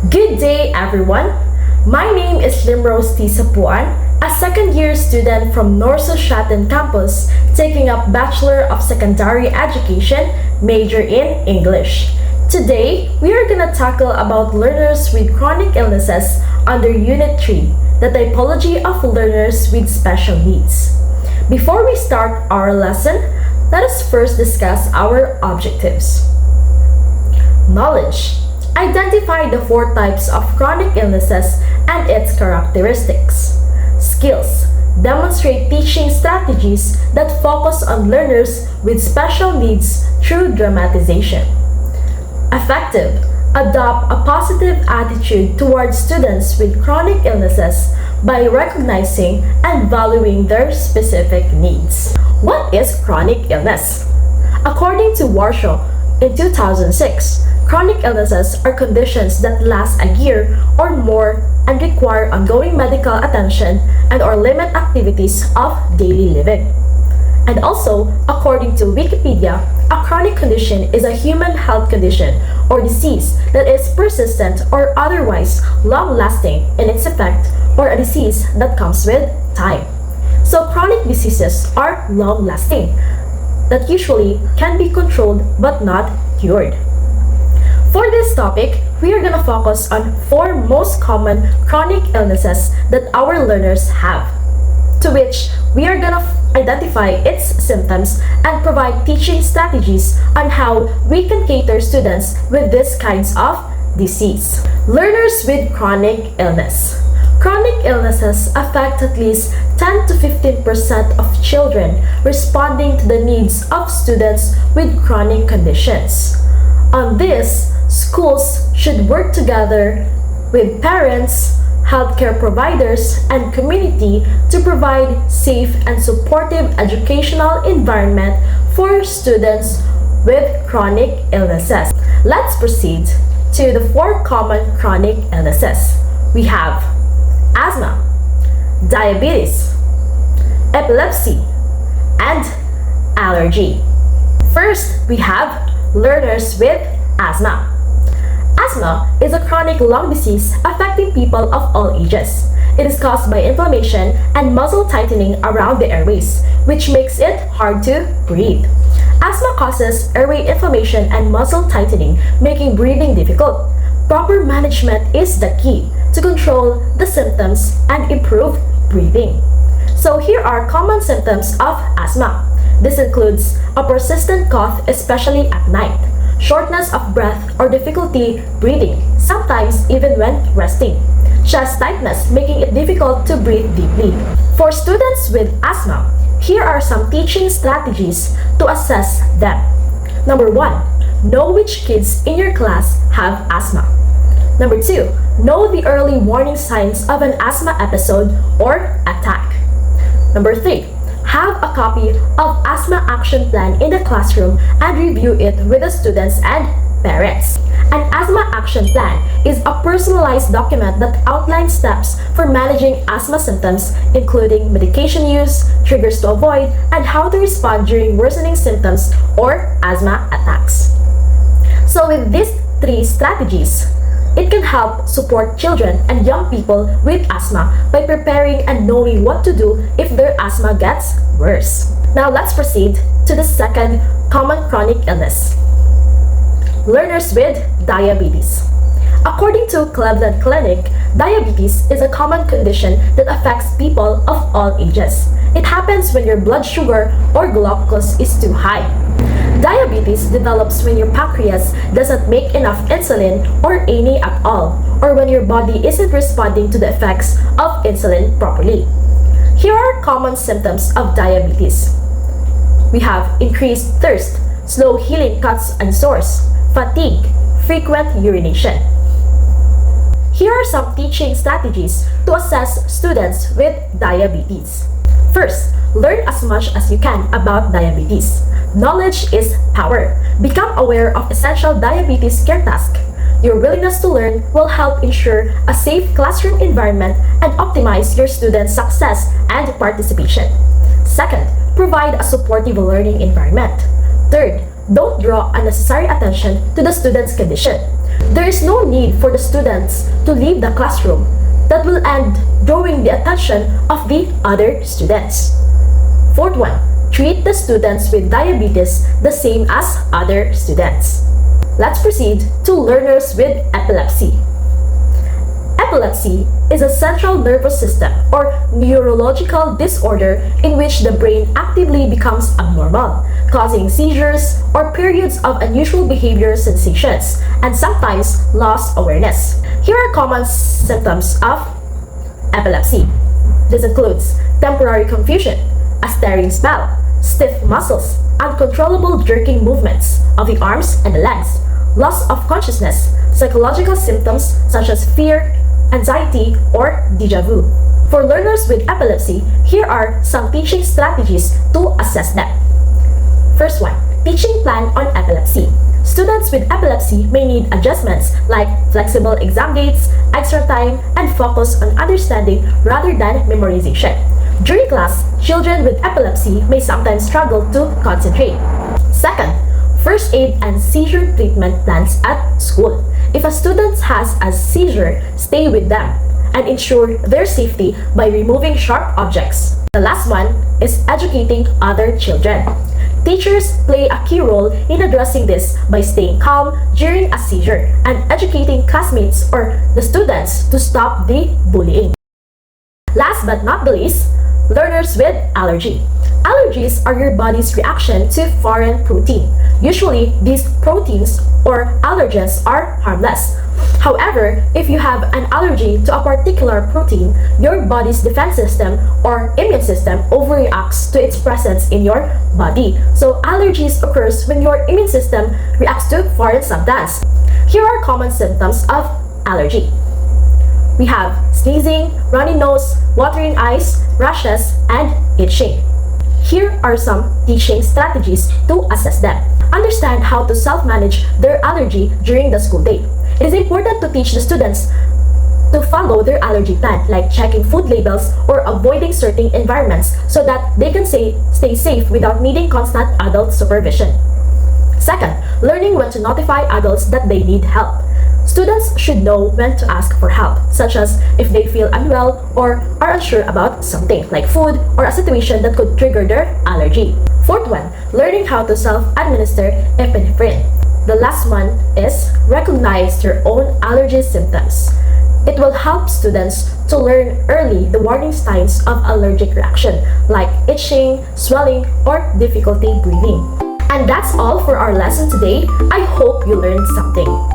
Good day, everyone. My name is Limrose T. SAPU-AN, a second-year student from Norso Shatin campus, taking up Bachelor of Secondary Education, major in English. Today, we are gonna tackle about learners with chronic illnesses under Unit 3, the typology of learners with special needs. Before we start our lesson, let us first discuss our objectives. Knowledge. Identify the 4 types of chronic illnesses and its characteristics. Skills. Demonstrate teaching strategies that focus on learners with special needs through dramatization. Effective. Adopt a positive attitude towards students with chronic illnesses by recognizing and valuing their specific needs. What is chronic illness? According to Warsaw in 2006, chronic illnesses are conditions that last a year or more and require ongoing medical attention and/or limit activities of daily living. And also, according to Wikipedia, a chronic condition is a human health condition or disease that is persistent or otherwise long-lasting in its effect, or a disease that comes with time. So chronic diseases are long-lasting, that usually can be controlled but not cured. For this topic, we are going to focus on 4 most common chronic illnesses that our learners have, to which we are going to identify its symptoms and provide teaching strategies on how we can cater students with these kinds of disease. Learners with chronic illness. Chronic illnesses affect at least 10 to 15% of children responding to the needs of students with chronic conditions. On this, schools should work together with parents, healthcare providers, and community to provide safe and supportive educational environment for students with chronic illnesses. Let's proceed to the 4 common chronic illnesses. We have asthma, diabetes, epilepsy, and allergy. First, we have learners with asthma. Asthma is a chronic lung disease affecting people of all ages. It is caused by inflammation and muscle tightening around the airways, which makes it hard to breathe. Asthma causes airway inflammation and muscle tightening, making breathing difficult. Proper management is the key to control the symptoms and improve breathing. So here are common symptoms of asthma. This includes a persistent cough, especially at night, shortness of breath or difficulty breathing, sometimes even when resting, chest tightness, making it difficult to breathe deeply. For students with asthma, here are some teaching strategies to assess them. Number 1, know which kids in your class have asthma. Number 2, know the early warning signs of an asthma episode or attack. Number 3, have a copy of Asthma Action Plan in the classroom and review it with the students and parents. An Asthma Action Plan is a personalized document that outlines steps for managing asthma symptoms, including medication use, triggers to avoid, and how to respond during worsening symptoms or asthma attacks. So with these 3 strategies, it can help support children and young people with asthma by preparing and knowing what to do if their asthma gets worse. Now let's proceed to the second common chronic illness. Learners with diabetes. According to Cleveland Clinic, diabetes is a common condition that affects people of all ages. It happens when your blood sugar or glucose is too high. Diabetes develops when your pancreas doesn't make enough insulin or any at all, or when your body isn't responding to the effects of insulin properly. Here are common symptoms of diabetes. We have increased thirst, slow healing cuts and sores, fatigue, frequent urination. Here are some teaching strategies to assess students with diabetes. First, learn as much as you can about diabetes. Knowledge is power. Become aware of essential diabetes care tasks. Your willingness to learn will help ensure a safe classroom environment and optimize your students' success and participation. Second, provide a supportive learning environment. Third, don't draw unnecessary attention to the student's condition. There is no need for the students to leave the classroom. That will end drawing the attention of the other students. Fourth one, treat the students with diabetes the same as other students. Let's proceed to learners with epilepsy. Epilepsy is a central nervous system or neurological disorder in which the brain actively becomes abnormal, causing seizures or periods of unusual behavior sensations and sometimes lost awareness. Here are common symptoms of epilepsy. This includes temporary confusion, a staring spell, stiff muscles, uncontrollable jerking movements of the arms and the legs, loss of consciousness, psychological symptoms such as fear, anxiety, or déjà vu. For learners with epilepsy, here are some teaching strategies to assess them. First one, teaching plan on epilepsy. Students with epilepsy may need adjustments like flexible exam dates, extra time, and focus on understanding rather than memorization. During class, children with epilepsy may sometimes struggle to concentrate. Second, first aid and seizure treatment plans at school. If a student has a seizure, stay with them and ensure their safety by removing sharp objects. The last one is educating other children. Teachers play a key role in addressing this by staying calm during a seizure and educating classmates or the students to stop the bullying. Last but not the least, learners with allergy. Allergies are your body's reaction to foreign protein. Usually, these proteins or allergens are harmless. However, if you have an allergy to a particular protein, your body's defense system or immune system overreacts to its presence in your body. So allergies occurs when your immune system reacts to foreign substance. Here are common symptoms of allergy. We have sneezing, runny nose, watering eyes, rashes, and itching. Here are some teaching strategies to assess them. Understand how to self-manage their allergy during the school day. It is important to teach the students to follow their allergy plan, like checking food labels or avoiding certain environments so that they can stay safe without needing constant adult supervision. Second, learning when to notify adults that they need help. Students should know when to ask for help, such as if they feel unwell or are unsure about something, like food or a situation that could trigger their allergy. Fourth one, learning how to self-administer epinephrine. The last one is recognize your own allergy symptoms. It will help students to learn early the warning signs of allergic reaction, like itching, swelling, or difficulty breathing. And that's all for our lesson today. I hope you learned something.